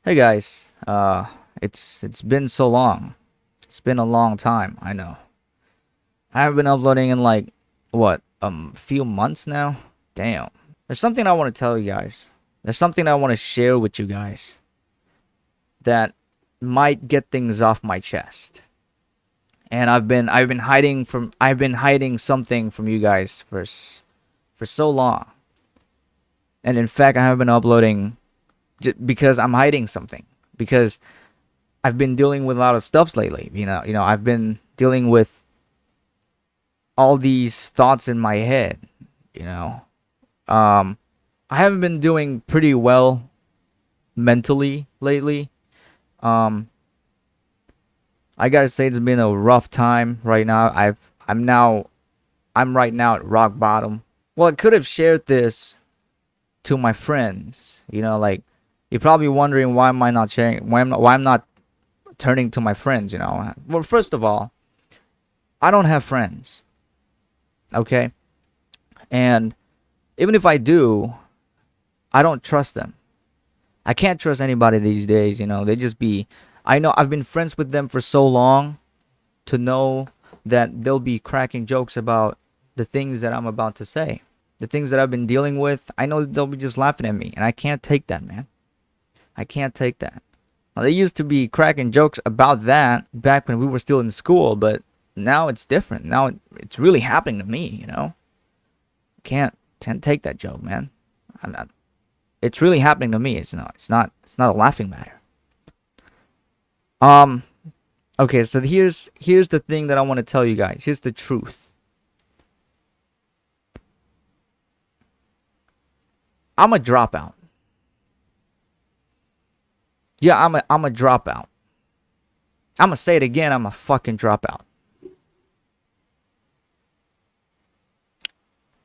Hey guys, it's been so long. It's been a long time. I know. I haven't been uploading in like what few months now. Damn. There's something I want to tell you guys. There's something I want to share with you guys that might get things off my chest. And I've been hiding something from you guys for so long. And in fact, I haven't been uploading because I'm hiding something because I've been dealing with a lot of stuffs lately. I've been dealing with all these thoughts in my head. You know, um, I haven't been doing pretty well mentally lately. Um, I gotta say it's been a rough time right now. I'm right now at rock bottom. Well, I could have shared this to my friends. Like you're probably wondering why am I not sharing? Why I'm not turning to my friends? Well, first of all, I don't have friends. Okay, and even if I do, I don't trust them. I can't trust anybody these days. They just be. I know I've been friends with them for so long to know that they'll be cracking jokes about the things that I'm about to say, the things that I've been dealing with. I know that they'll be just laughing at me, and I can't take that, man. I can't take that. Now, they used to be cracking jokes about that back when we were still in school, but now it's different. Now it's really happening to me. Can't take that joke, man. I'm not. It's really happening to me. It's not. It's not. It's not a laughing matter. Um. Okay. So here's the thing that I want to tell you guys. Here's the truth. I'm a dropout. Yeah, I'm a dropout. I'm gonna say it again. I'm a fucking dropout.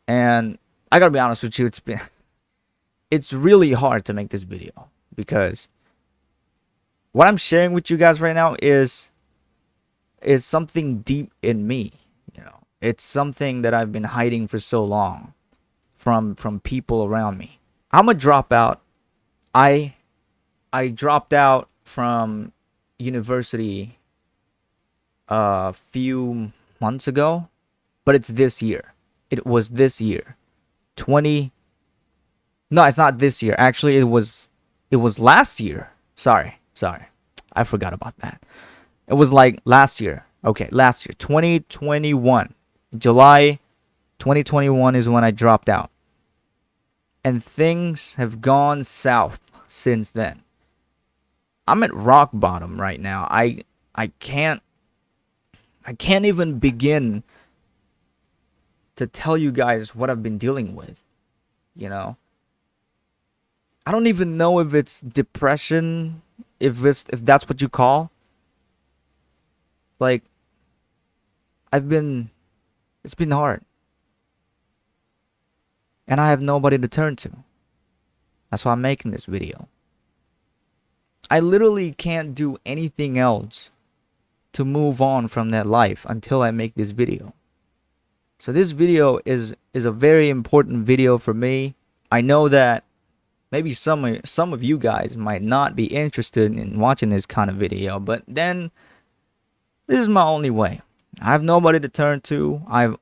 And I gotta be honest with you. It's really hard to make this video because what I'm sharing with you guys right now is something deep in me. It's something that I've been hiding for so long from people around me. I'm a dropout. I I dropped out from university a few months ago, but it's this year. It was this year. 20 No, it's not this year. Actually, it was last year. Sorry. Sorry. I forgot about that. It was like last year. Okay, last year. 2021. July 2021 is when I dropped out. And things have gone south since then. I'm at rock bottom right now. I can't I can't even begin to tell you guys what I've been dealing with, you know. I don't even know if it's depression, if that's what you call. Like I've been it's been hard and I have nobody to turn to. That's why I'm making this video. I literally can't do anything else to move on from that life until I make this video. So this video is a very important video for me. I know that maybe some of you guys might not be interested in watching this kind of video, but then this is my only way. I have nobody to turn to. I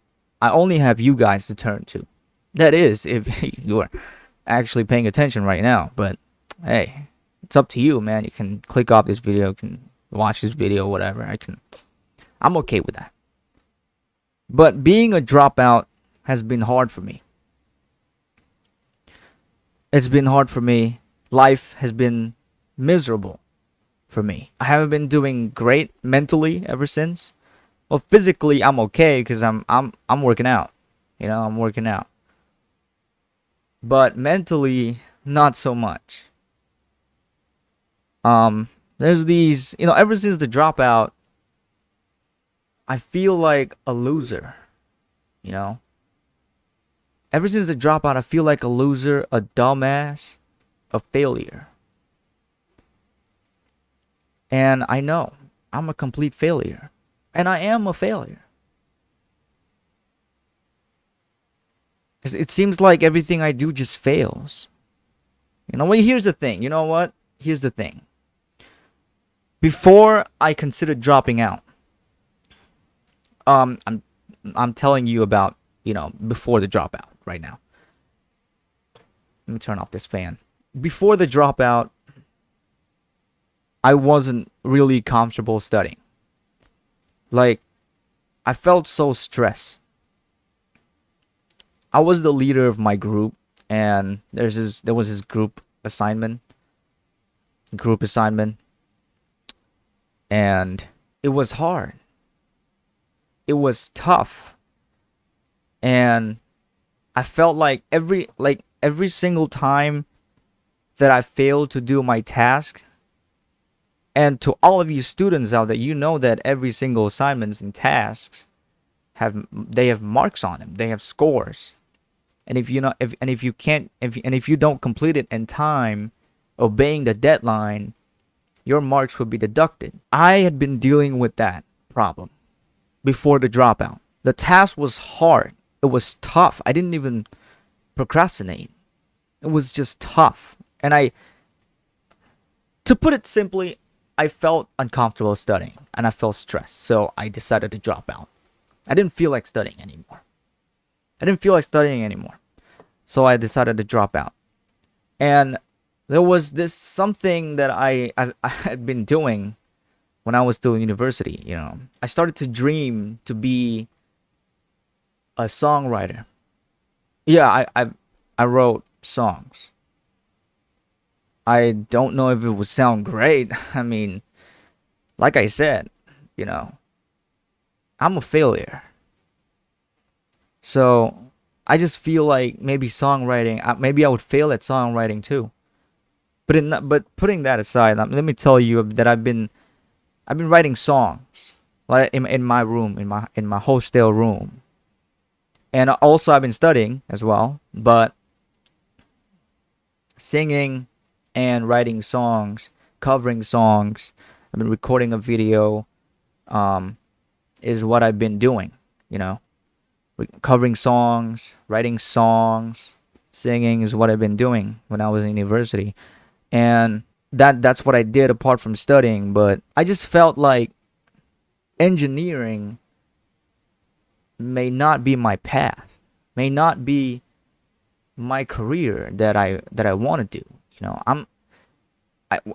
only have you guys to turn to. That is if you are actually paying attention right now, but hey, it's up to you, man. You can click off this video, you can watch this video, whatever. I'm okay with that. But being a dropout has been hard for me. It's been hard for me. Life has been miserable for me. I haven't been doing great mentally ever since. Well, physically I'm okay because I'm working out. I'm working out. But mentally, not so much. There's these, ever since the dropout, I feel like a loser. You know, ever since the dropout, I feel like a loser, a dumbass, a failure. And I know I'm a complete failure. And I am a failure. It seems like everything I do just fails. Well, here's the thing. You know what? Here's the thing. Before I considered dropping out, um, I'm I'm telling you about, before the dropout right now. Let me turn off this fan. Before the dropout, I wasn't really comfortable studying. Like, I felt so stressed. I was the leader of my group, and there was this group assignment, and it was hard. It was tough, and I felt like every single time that I failed to do my task, and to all of you students out there, you know that every single assignments and tasks have marks on them. They have scores. And if you can't if you don't complete it in time, obeying the deadline, your marks would be deducted. I had been dealing with that problem before the dropout. The task was hard. It was tough. I didn't even procrastinate. It was just tough. And to put it simply, I felt uncomfortable studying and I felt stressed. So I decided to drop out. I didn't feel like studying anymore. So I decided to drop out. And there was this something that I had been doing when I was still in university. I started to dream to be a songwriter. Yeah, I wrote songs. I don't know if it would sound great. I mean, like I said, you know, I'm a failure. So I just feel like maybe songwriting, maybe I would fail at songwriting too. But putting that aside, let me tell you that I've been writing songs like in my room, in my hostel room, and also I've been studying as well. But singing and writing songs, covering songs, I've been recording a video, um, is what I've been doing. You know, covering songs, writing songs, singing is what I've been doing when I was in university, and that's what I did apart from studying. But I just felt like engineering may not be my path, may not be my career that I want to do.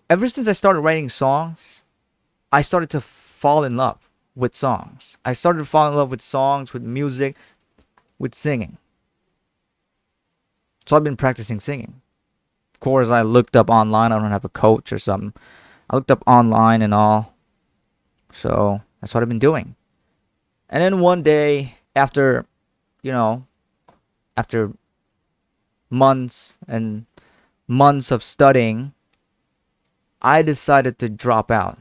Ever since I started writing songs, I started to fall in love with songs. I started to fall in love with songs, with music, with singing. So I've been practicing singing. Of course, I looked up online. I don't have a coach or something. I looked up online and all. So that's what I've been doing. And then one day, you know, after months and months of studying, I decided to drop out.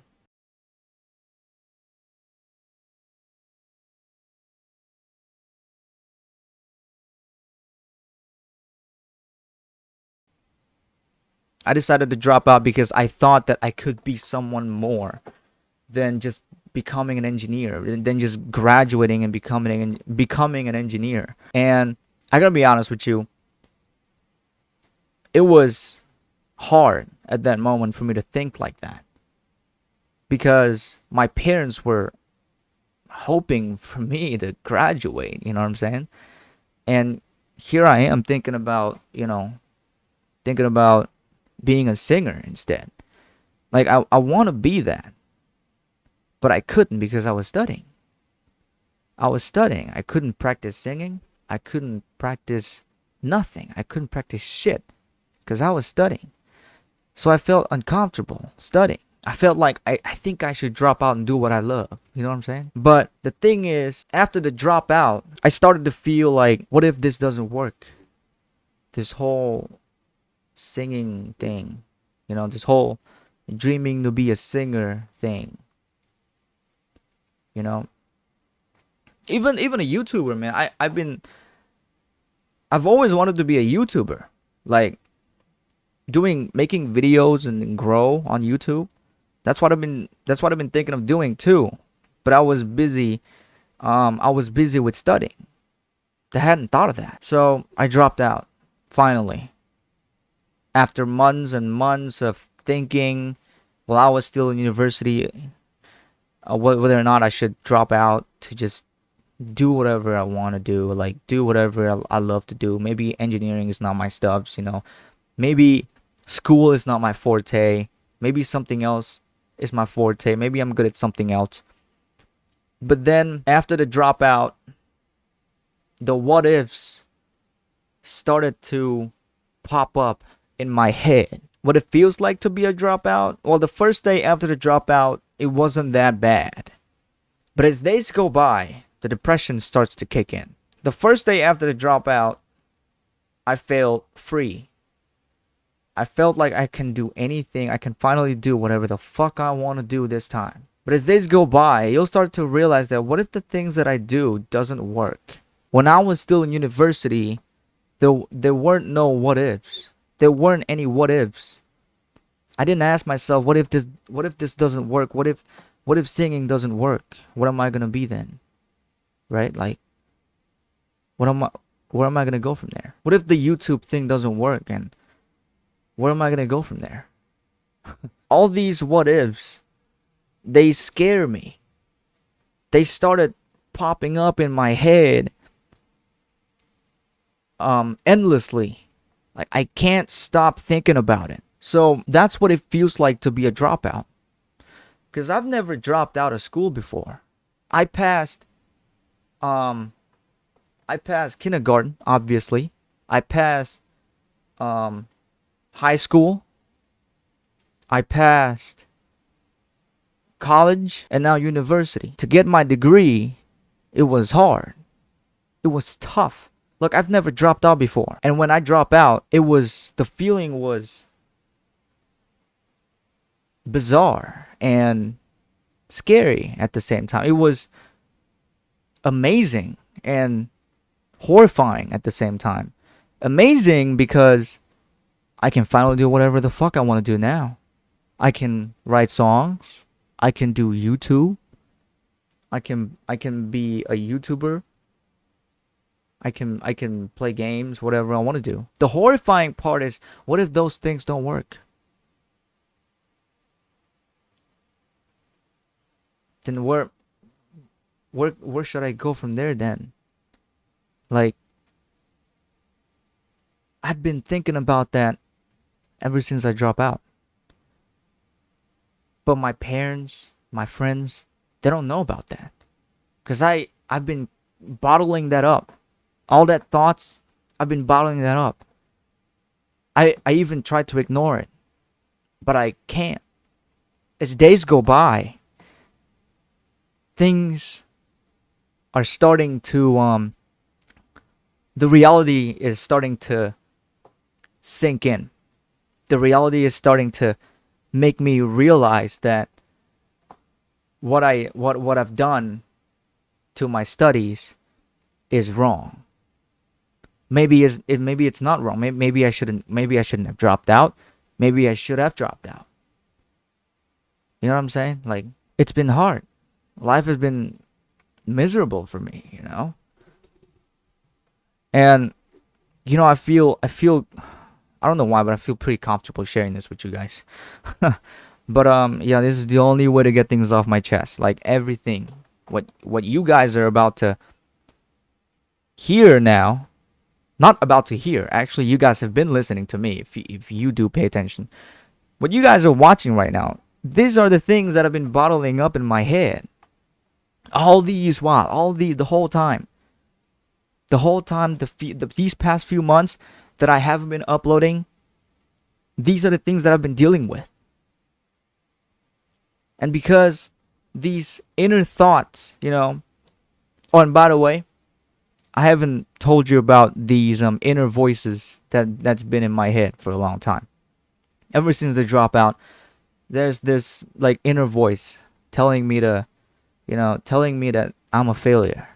I decided to drop out because I thought that I could be someone more than just becoming an engineer, than just graduating and becoming an engineer. And I gotta be honest with you, it was hard at that moment for me to think like that because my parents were hoping for me to graduate. You know what I'm saying? And here I am thinking about being a singer instead. Like I want to be that, but I couldn't because I was studying. I couldn't practice singing. I couldn't practice nothing. I couldn't practice shit because I was studying. So I felt uncomfortable studying. I felt like I think I should drop out and do what I love. You know what I'm saying? But the thing is, after the dropout, I started to feel like, what if this doesn't work? This whole singing thing, this whole dreaming to be a singer thing, you know, even a YouTuber, man. I've always wanted to be a YouTuber, like making videos and grow on YouTube. That's what I've been thinking of doing too. But I was busy. I was busy with studying. I hadn't thought of that. So I dropped out finally. After months and months of thinking while I was still in university, whether or not I should drop out to just do whatever I want to do, like do whatever I love to do. Maybe engineering is not my stuff, you know. Maybe school is not my forte. Maybe something else is my forte. Maybe I'm good at something else. But then after the dropout, the what ifs started to pop up in my head. What it feels like to be a dropout? Well, the first day after the dropout, it wasn't that bad. But as days go by, the depression starts to kick in. The first day after the dropout, I felt free. I felt like I can do anything. I can finally do whatever the fuck I want to do this time. But as days go by, you'll start to realize that what if the things that I do doesn't work? When I was still in university, there weren't no what ifs. There weren't any what ifs. I didn't ask myself, what if this doesn't work? What if singing doesn't work? What am I gonna be then? Right? Like, where am I gonna go from there? What if the YouTube thing doesn't work, and where am I gonna go from there? All these what ifs, they scare me. They started popping up in my head endlessly. Like, I can't stop thinking about it. So that's what it feels like to be a dropout. Because I've never dropped out of school before. I passed kindergarten, obviously. I passed high school. I passed college, and now university. To get my degree, it was hard. It was tough. Look, I've never dropped out before. And when I drop out, the feeling was bizarre and scary at the same time. It was amazing and horrifying at the same time. Amazing because I can finally do whatever the fuck I want to do now. I can write songs. I can do YouTube. I can be a YouTuber. I can play games, whatever I want to do. The horrifying part is, what if those things don't work? Then where should I go from there then? Like, I've been thinking about that ever since I dropped out. But my parents, my friends, they don't know about that. Cause I've been bottling that up. All that thoughts, I've been bottling that up. I even tried to ignore it, but I can't. As days go by, things are starting to the reality is starting to sink in. The reality is starting to make me realize that what I've done to my studies is wrong. Maybe it's not wrong. Maybe I shouldn't have dropped out. Maybe I should have dropped out. You know what I'm saying? Like, it's been hard. Life has been miserable for me, you know? And I feel I don't know why, but I feel pretty comfortable sharing this with you guys. But yeah, this is the only way to get things off my chest. Like, everything what you guys are about to hear now, not about to hear. Actually, you guys have been listening to me if you do pay attention. What you guys are watching right now, these are the things that have been bottling up in my head. The whole time. These past few months that I haven't been uploading, these are the things that I've been dealing with. And because these inner thoughts, oh, and by the way, I haven't told you about these inner voices that's been in my head for a long time. Ever since the dropout, there's this like inner voice telling me that I'm a failure.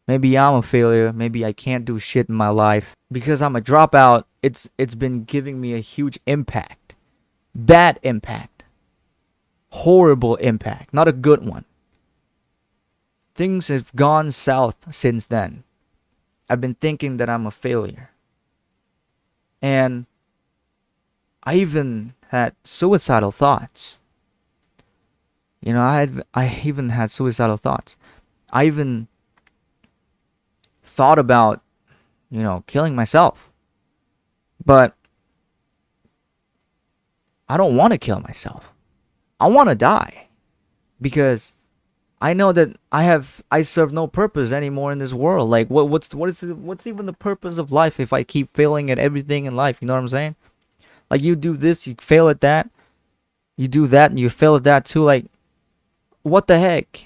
Maybe I'm a failure. Maybe I can't do shit in my life. Because I'm a dropout, it's been giving me a huge impact. Bad impact. Horrible impact. Not a good one. Things have gone south since then. I've been thinking that I'm a failure. And I even had suicidal thoughts. You know, I even had suicidal thoughts. I even thought about, killing myself. But I don't want to kill myself. I want to die because I know that I serve no purpose anymore in this world. Like what's even the purpose of life if I keep failing at everything in life? You know what I'm saying? Like you do this, you fail at that. You do that and you fail at that too. Like what the heck?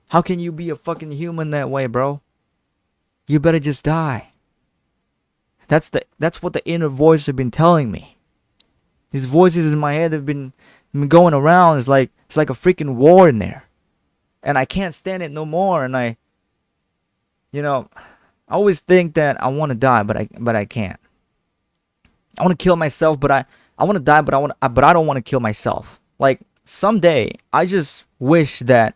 How can you be a fucking human that way, bro? You better just die. That's what the inner voice have been telling me. These voices in my head have been going around. It's like a freaking war in there. And I can't stand it no more. And you know, I always think that I want to die, but I can't. I want to kill myself, but I want to die, but I don't want to kill myself. Like someday, I just wish that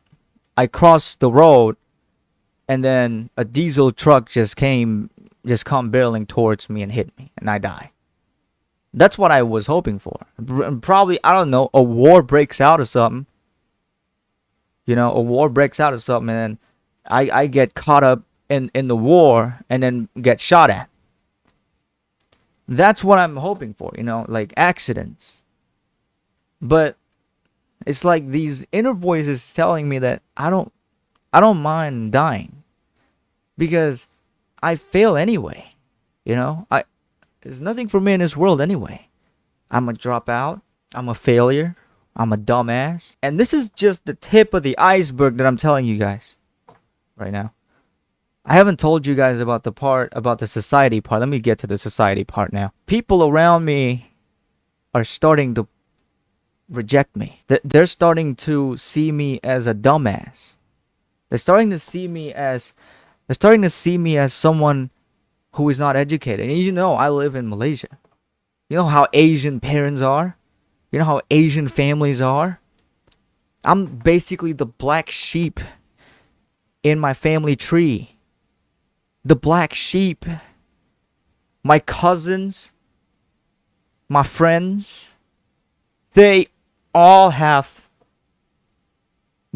I crossed the road, and then a diesel truck just come barreling towards me and hit me, and I die. That's what I was hoping for. Probably, I don't know, a war breaks out or something. A war breaks out or something, and then I get caught up in the war and then get shot at. That's what I'm hoping for, like accidents. But it's like these inner voices telling me that I don't mind dying because I fail anyway. There's nothing for me in this world anyway. I'm a dropout. I'm a failure. I'm a dumbass. And this is just the tip of the iceberg that I'm telling you guys right now. I haven't told you guys about the part about the society part. Let me get to the society part now. People around me are starting to reject me. They're starting to see me as a dumbass. They're starting to see me as someone who is not educated. And I live in Malaysia. You know how Asian parents are? You know how Asian families are? I'm basically the black sheep in my family tree. The black sheep. My cousins, my friends, they all have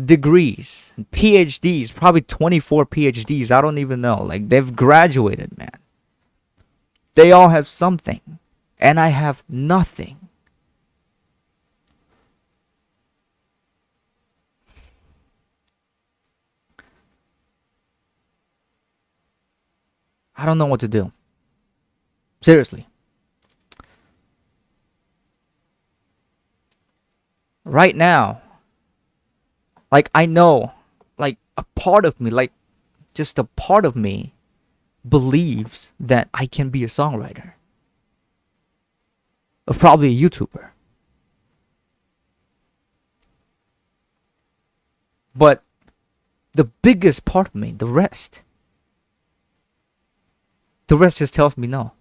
degrees, PhDs, probably 24 PhDs. I don't even know. Like, they've graduated, man. They all have something, and I have nothing. I don't know what to do. Seriously. Right now, like, I know, like, a part of me, like, just a part of me believes that I can be a songwriter. Or probably a YouTuber. But the biggest part of me, the rest just tells me no.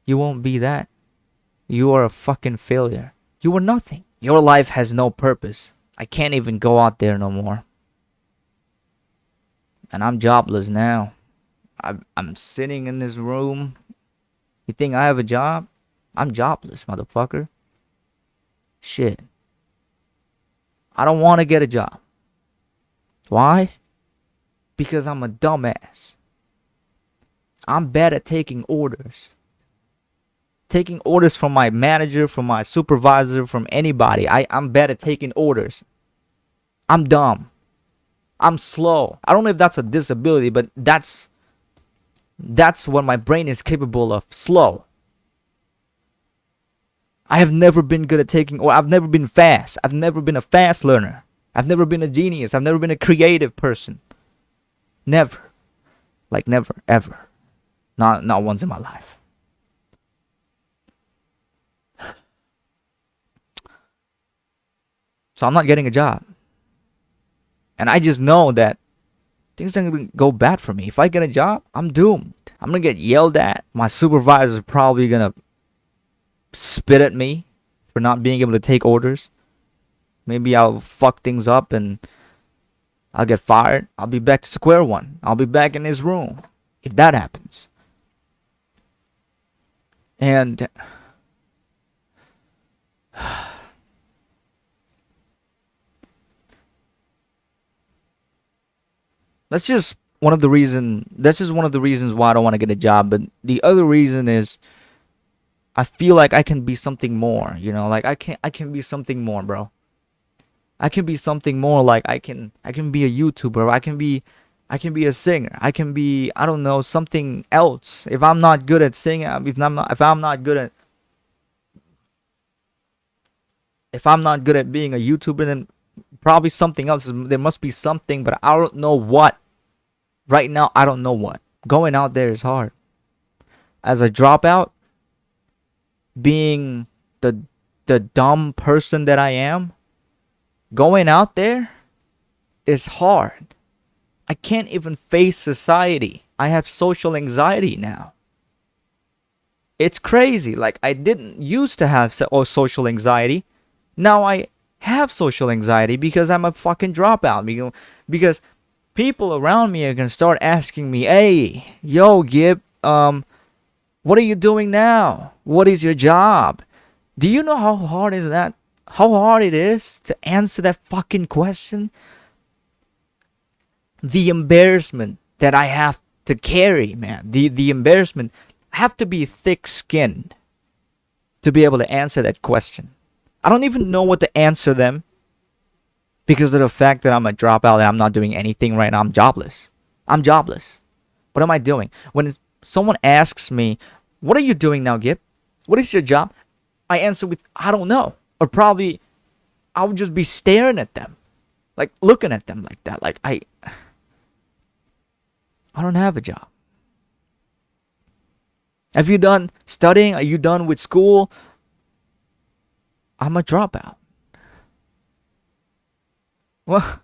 You won't be that. You are a fucking failure. You are nothing. Your life has no purpose. I can't even go out there no more. And I'm jobless now. I'm sitting in this room. You think I have a job? I'm jobless, motherfucker. Shit. I don't want to get a job. Why? Because I'm a dumbass. I'm bad at taking orders. Taking orders from my manager, from my supervisor, from anybody. I'm bad at taking orders. I'm dumb. I'm slow. I don't know if that's a disability, but that's what my brain is capable of. Slow. I have never been good at taking, or I've never been fast. I've never been a fast learner. I've never been a genius. I've never been a creative person. Never. Like never, ever. Not once in my life. So I'm not getting a job. And I just know that things are going to go bad for me. If I get a job, I'm doomed. I'm going to get yelled at. My supervisor's probably going to spit at me for not being able to take orders. Maybe I'll fuck things up and I'll get fired. I'll be back to square one. I'll be back in his room if that happens. And That's just one of the reason. That's just one of the reasons why I don't want to get a job. But the other reason is I feel like I can be something more. You know, like I can be something more, bro. I can be something more. Like I can be a YouTuber. I can be a singer. I can be, I don't know, something else. If I'm not good at singing, if I'm not good at being a YouTuber, then probably something else. There must be something, but I don't know what. Right now, I don't know what. Going out there is hard. As a dropout, being the dumb person that I am, going out there is hard. I can't even face society. I have social anxiety now. It's crazy. Like, I didn't used to have social anxiety. Now I have social anxiety because I'm a fucking dropout. Because people around me are gonna start asking me, "Hey, yo, Gib, what are you doing now? What is your job?" Do you know how hard is that? How hard it is to answer that fucking question? The embarrassment that I have to carry, man. The embarrassment. I have to be thick-skinned to be able to answer that question. I don't even know what to answer them because of the fact that I'm a dropout and I'm not doing anything right now. I'm jobless. I'm jobless. What am I doing? When someone asks me, "What are you doing now, Gib? What is your job?" I answer with, "I don't know." Or probably I would just be staring at them. Like looking at them like that. Like I don't have a job. Have you done studying? Are you done with school? I'm a dropout. Well,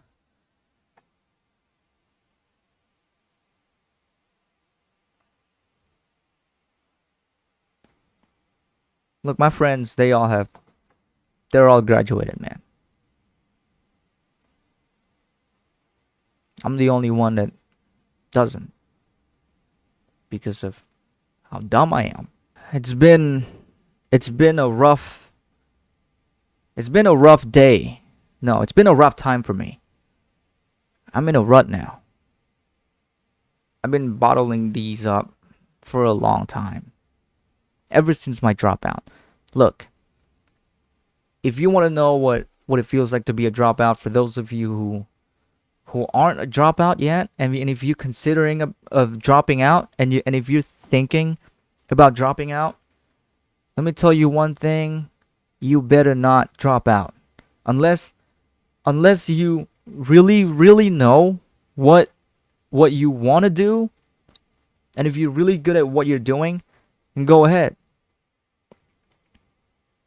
look, my friends, they're all graduated, man. I'm the only one that doesn't because of how dumb I am. It's been it's been a rough it's been a rough day. No, it's been a rough time for me. I'm in a rut now. I've been bottling these up for a long time. Ever since my dropout. Look, if you want to know what it feels like to be a dropout, for those of you who aren't a dropout yet, and if you're considering of dropping out, and if you're thinking about dropping out, let me tell you one thing: you better not drop out, unless you really know what you want to do, and if you're really good at what you're doing, then go ahead,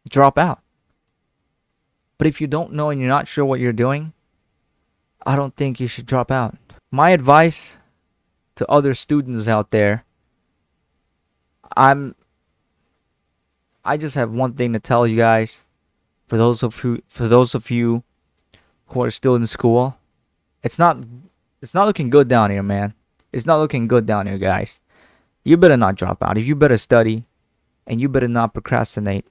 drop out. But if you don't know and you're not sure what you're doing, I don't think you should drop out. My advice to other students out there, I'm I just have one thing to tell you guys. For those of you who are still in school, it's not it's not looking good down here, man. It's not looking good down here, guys. You better not drop out. You better study, and you better not procrastinate.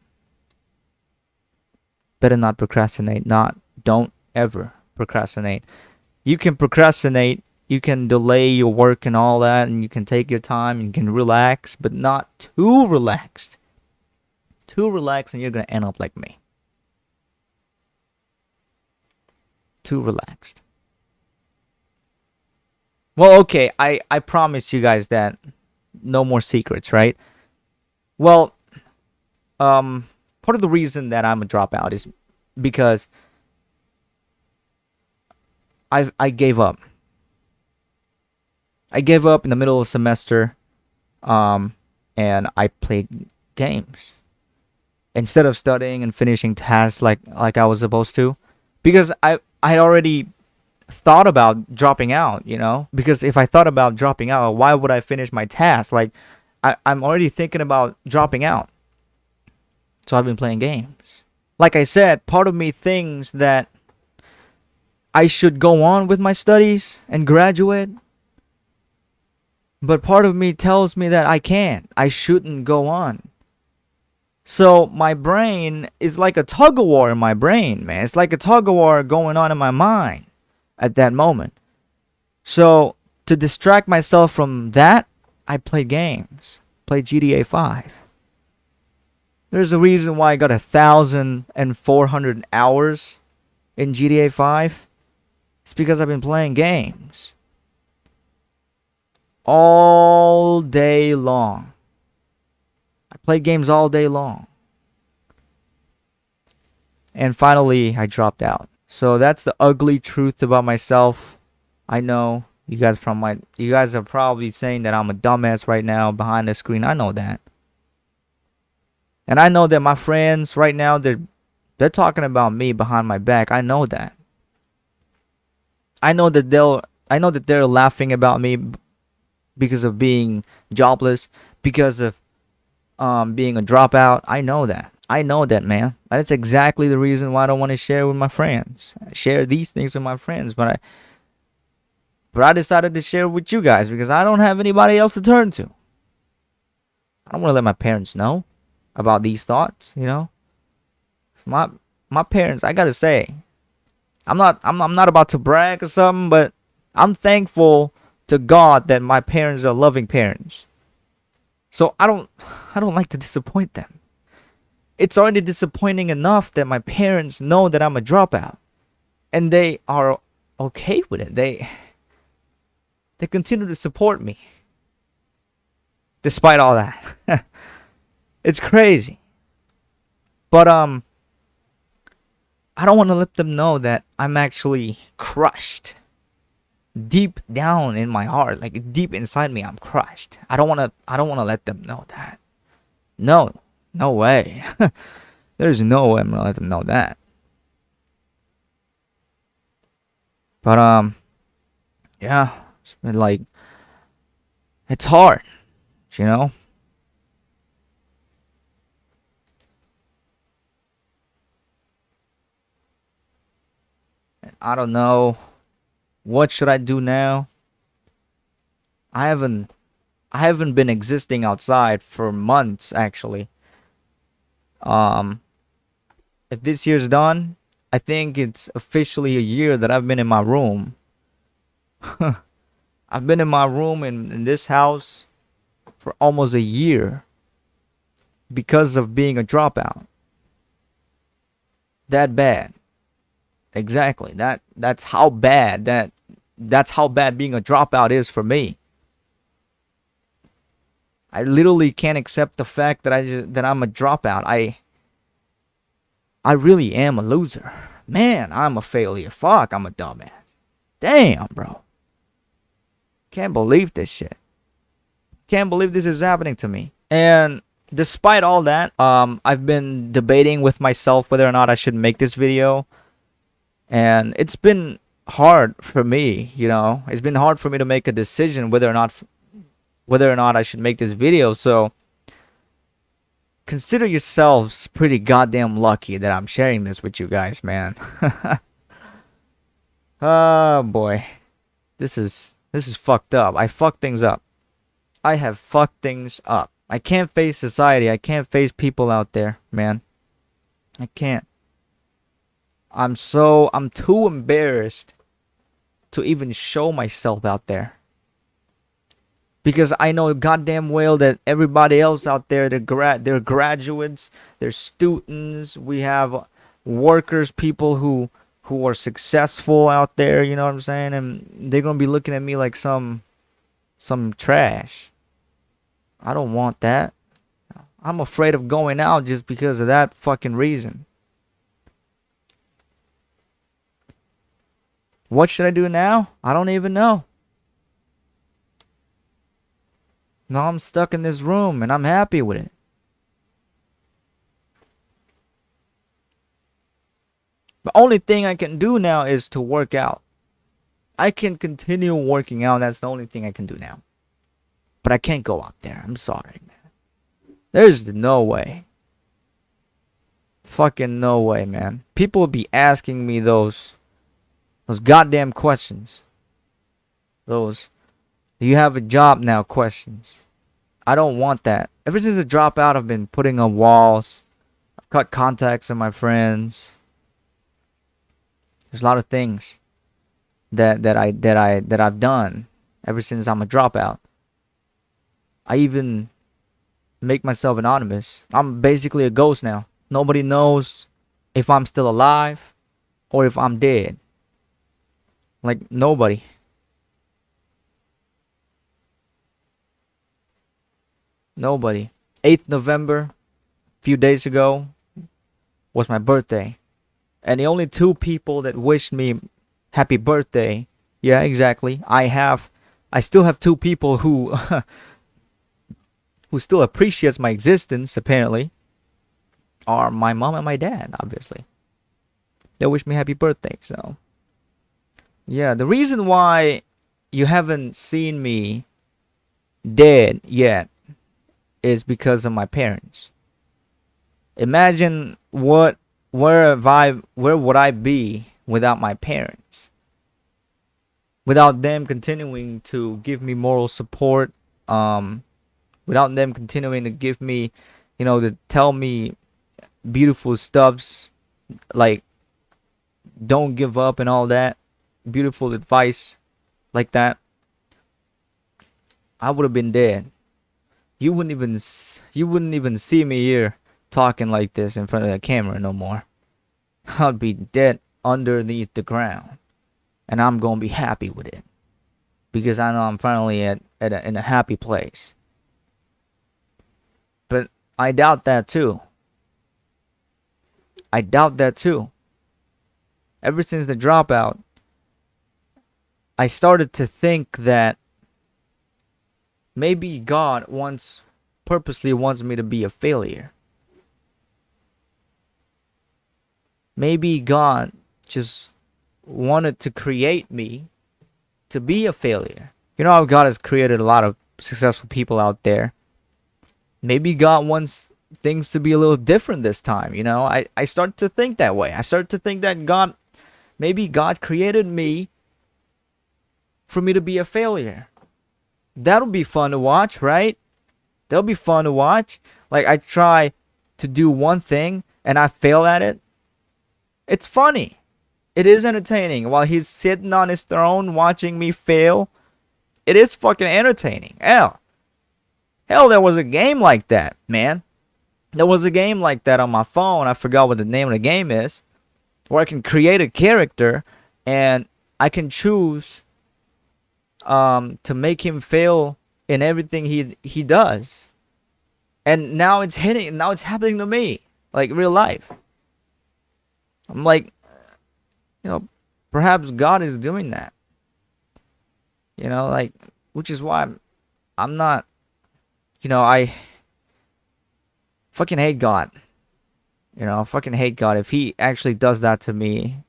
Better not procrastinate. Not Don't ever procrastinate. You can procrastinate, you can delay your work and all that, and you can take your time and you can relax, but not too relaxed. Too relaxed, and you're gonna end up like me. Too relaxed. Well, okay, I promise you guys that no more secrets, right? Well, part of the reason that I'm a dropout is because I gave up. I gave up in the middle of the semester, and I played games instead of studying and finishing tasks like I was supposed to, because I had already thought about dropping out. Because if I thought about dropping out, why would I finish my task? Like I'm already thinking about dropping out, so I've been playing games. Like I said, part of me thinks that I should go on with my studies and graduate. But part of me tells me that I can't. I shouldn't go on. So my brain is like a tug of war in my brain, man. It's like a tug of war going on in my mind at that moment. So to distract myself from that, I play games. Play GTA 5. There's a reason why I got 1,400 hours in GTA 5. It's because I've been playing games all day long. I play games all day long. And finally, I dropped out. So that's the ugly truth about myself. I know you guys are probably saying that I'm a dumbass right now behind the screen. I know that. And I know that my friends right now, they're talking about me behind my back. I know that. I know that they're laughing about me because of being jobless, because of being a dropout. I know that. I know that, man. That's exactly the reason why I don't want to share with my friends. Share these things with my friends, but I decided to share with you guys because I don't have anybody else to turn to. I don't want to let my parents know about these thoughts, you know. My parents, I gotta say, I'm not about to brag or something, but I'm thankful to God that my parents are loving parents. So I don't like to disappoint them. It's already disappointing enough that my parents know that I'm a dropout, and they are okay with it. They continue to support me despite all that. It's crazy. But I don't want to let them know that I'm actually crushed. Deep down in my heart, like deep inside me, I'm crushed. I don't want to let them know that. No way. There's no way I'm going to let them know that. But yeah, it's been like, it's hard, you know? I don't know. What should I do now? I haven't been existing outside for months actually. If this year's done, I think it's officially a year that I've been in my room. I've been in my room in this house for almost a year because of being a dropout. That bad. Exactly. That's how bad being a dropout is for me. I literally can't accept the fact that I'm a dropout. I really am a loser. Man, I'm a failure. Fuck, I'm a dumbass. Damn, bro. Can't believe this shit. Can't believe this is happening to me. And despite all that, I've been debating with myself whether or not I should make this video. And it's been hard for me, you know. It's been hard for me to make a decision whether or not I should make this video. So consider yourselves pretty goddamn lucky that I'm sharing this with you guys, man. Oh boy. This is fucked up. I fucked things up. I have fucked things up. I can't face society. I can't face people out there, man. I can't. I'm too embarrassed to even show myself out there. Because I know goddamn well that everybody else out there, they're graduates, they're students. We have workers, people who are successful out there, you know what I'm saying? And they're going to be looking at me like some trash. I don't want that. I'm afraid of going out just because of that fucking reason. What should I do now? I don't even know. Now I'm stuck in this room and I'm happy with it. The only thing I can do now is to work out. I can continue working out. That's the only thing I can do now. But I can't go out there. I'm sorry, man. There's no way. Fucking no way, man. People will be asking me those goddamn questions. Those, do you have a job now questions. I don't want that. Ever since the dropout, I've been putting up walls. I've cut contacts with my friends. There's a lot of things that I've done, ever since I'm a dropout. I even make myself anonymous. I'm basically a ghost now. Nobody knows if I'm still alive or if I'm dead. Like, nobody. Nobody. 8th November, a few days ago, was my birthday. And the only two people that wished me happy birthday, yeah, exactly. I still have two people who who still appreciates my existence, apparently, are my mom and my dad, obviously. They wish me happy birthday, so. Yeah, the reason why you haven't seen me dead yet is because of my parents. Imagine where would I be without my parents? Without them continuing to give me moral support, without them continuing to give me, to tell me beautiful stuffs like don't give up and all that, beautiful advice like that, I would have been dead. You wouldn't even see me here talking like this in front of the camera no more. I'd be dead underneath the ground, and I'm gonna be happy with it because I know I'm finally in a happy place. But I doubt that too. I doubt that too. Ever since the dropout, I started to think that maybe God purposely wants me to be a failure. Maybe God just wanted to create me to be a failure. You know how God has created a lot of successful people out there. Maybe God wants things to be a little different this time. I start to think that way. I start to think that maybe God created me for me to be a failure. That'll be fun to watch, right? That'll be fun to watch. Like, I try to do one thing and I fail at it. It's funny. It is entertaining. While he's sitting on his throne watching me fail, it is fucking entertaining. Hell, there was a game like that, man. There was a game like that on my phone. I forgot what the name of the game is. Where I can create a character and I can choose to make him fail in everything he does. And now it's happening to me, like real life. I'm like, perhaps God is doing that. Like, which is why I'm not, I fucking hate God. I fucking hate God. If he actually does that to me,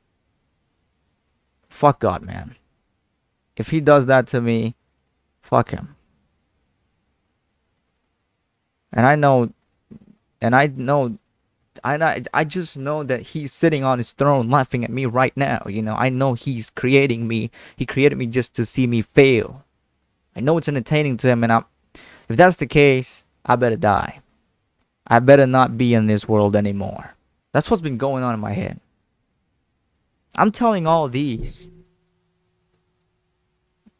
fuck God, man. If he does that to me, fuck him. And I just know that he's sitting on his throne laughing at me right now. I know he's creating me. He created me just to see me fail. I know it's entertaining to him, and if that's the case, I better die. I better not be in this world anymore. That's what's been going on in my head. I'm telling all these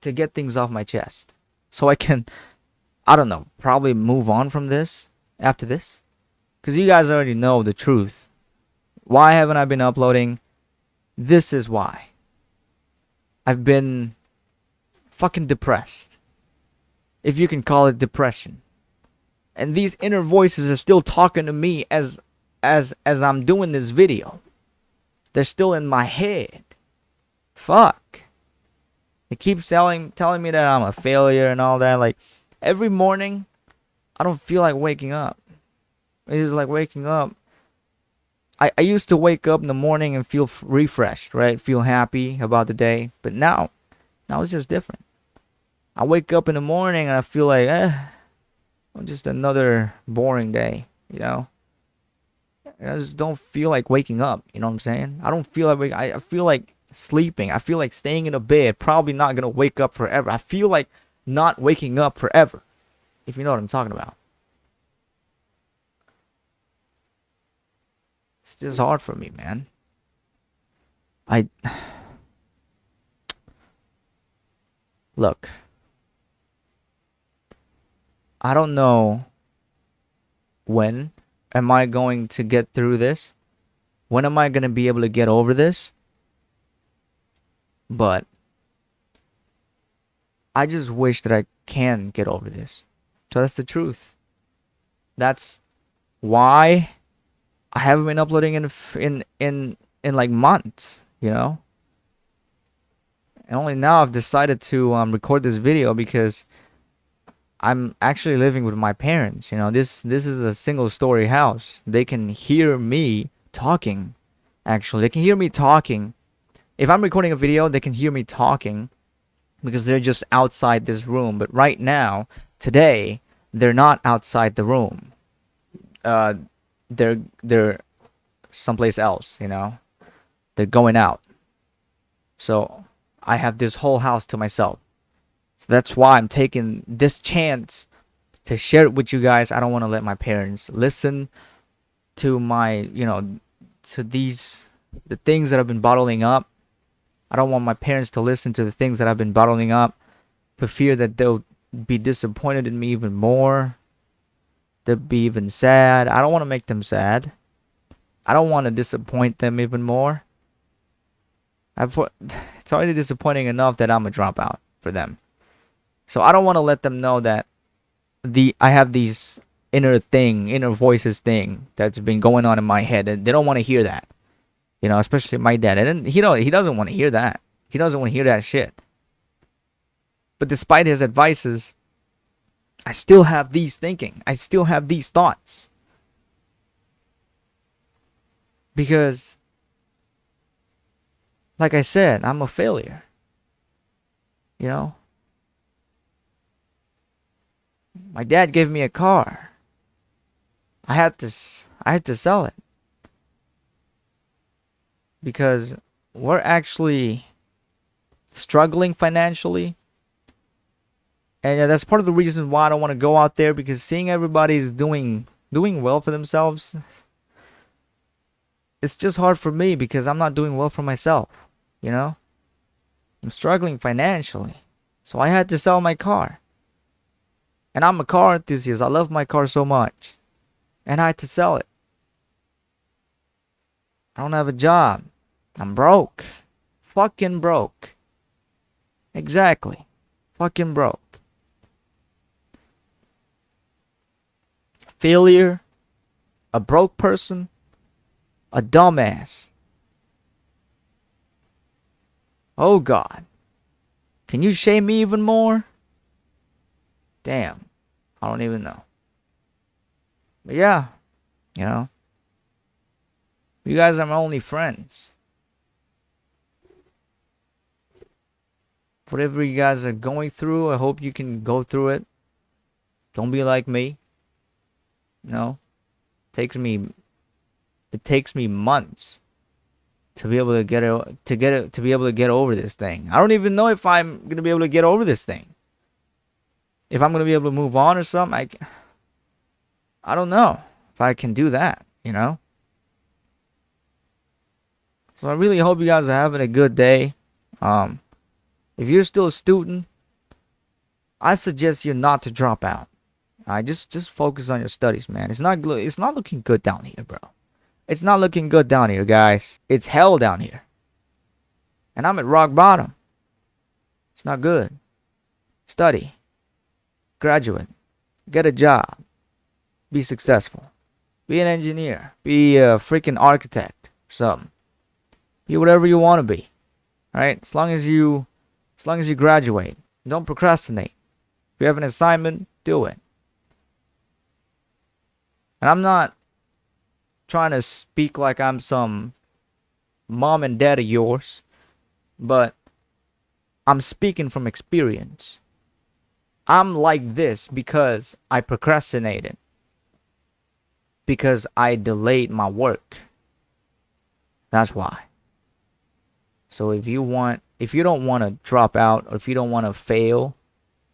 to get things off my chest so I can, I don't know, probably move on from this after this. Because you guys already know the truth. Why haven't I been uploading? This is why. I've been fucking depressed. If you can call it depression. And these inner voices are still talking to me as I'm doing this video. They're still in my head. Fuck. They keep telling me that I'm a failure and all that. Like, every morning, I don't feel like waking up. It is like waking up. I used to wake up in the morning and feel refreshed, right? Feel happy about the day. But now it's just different. I wake up in the morning and I feel like, just another boring day, I just don't feel like waking up, you know what I'm saying? I don't feel like I feel like sleeping. I feel like staying in a bed, probably not going to wake up forever. I feel like not waking up forever, if you know what I'm talking about. It's just hard for me, man. Look, I don't know when am I going to get through this. When am I going to be able to get over this? But I just wish that I can get over this. So that's the truth. That's why I haven't been uploading in like months, you know? And only now I've decided to record this video because I'm actually living with my parents. You know, this is a single story house. They can hear me talking. Actually, they can hear me talking. If I'm recording a video, they can hear me talking because they're just outside this room. But right now, today, they're not outside the room. Uh, they're someplace else. You know, they're going out. So I have this whole house to myself. So that's why I'm taking this chance to share it with you guys. I don't want to let my parents listen to my, to the things that I've been bottling up. I don't want my parents to listen to the things that I've been bottling up for fear that they'll be disappointed in me even more. They'll be even sad. I don't want to make them sad. I don't want to disappoint them even more. It's already disappointing enough that I'm a dropout for them. So I don't want to let them know that I have these inner voices thing that's been going on in my head, and they don't want to hear that. You know, especially my dad. And he doesn't want to hear that. He doesn't want to hear that shit. But despite his advices, I still have these thinking. I still have these thoughts. Because like I said, I'm a failure. You know? My dad gave me a car. I had to sell it. Because we're actually struggling financially. And yeah, that's part of the reason why I don't want to go out there, because seeing everybody's doing well for themselves, it's just hard for me because I'm not doing well for myself, you know? I'm struggling financially. So I had to sell my car. And I'm a car enthusiast. I love my car so much. And I had to sell it. I don't have a job. I'm broke. Fucking broke. Exactly. Fucking broke. Failure. A broke person. A dumbass. Oh God. Can you shame me even more? Damn. I don't even know. But yeah. You know. You guys are my only friends. Whatever you guys are going through, I hope you can go through it. Don't be like me. You know? It takes me months to be able to get over this thing. I don't even know if I'm going to be able to get over this thing. If I'm going to be able to move on or something, I don't know if I can do that, you know? So I really hope you guys are having a good day. If you're still a student, I suggest you not to drop out. Just focus on your studies, man. It's not looking good down here, bro. It's not looking good down here, guys. It's hell down here. And I'm at rock bottom. It's not good. Study. Graduate. Get a job. Be successful. Be an engineer. Be a freaking architect or something. Be whatever you want to be. Alright? As long as you graduate. Don't procrastinate. If you have an assignment, do it. And I'm not trying to speak like I'm some mom and dad of yours, but I'm speaking from experience. I'm like this because I procrastinated. Because I delayed my work. That's why. So if you don't want to drop out, or if you don't want to fail,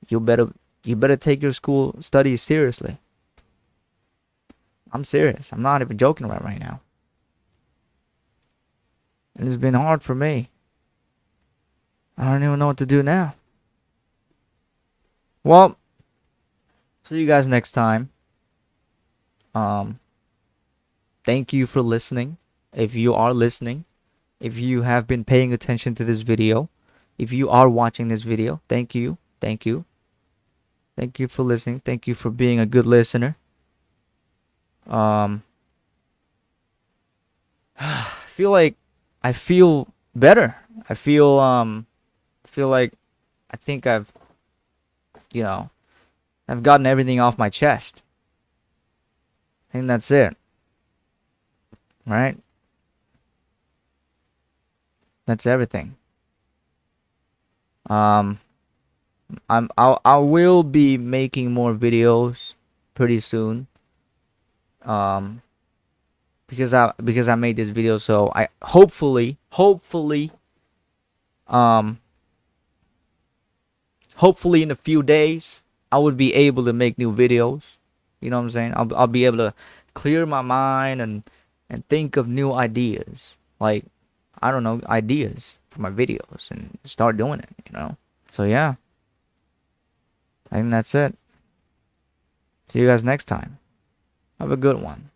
you better take your school studies seriously. I'm serious. I'm not even joking about it right now. And it's been hard for me. I don't even know what to do now. Well, See you guys next time. Thank you for listening. If you are listening, if you have been paying attention to this video, if you are watching this video, thank you. Thank you. Thank you for listening. Thank you for being a good listener. I feel better. I feel like I think you know, I've gotten everything off my chest. I think that's it. Right? That's everything. I will be making more videos pretty soon. Because I made this video, so I hopefully um in a few days I would be able to make new videos. You know what I'm saying? I'll be able to clear my mind and think of new ideas. Like, I don't know, ideas for my videos and start doing it, you know? So yeah. I think that's it. See you guys next time. Have a good one.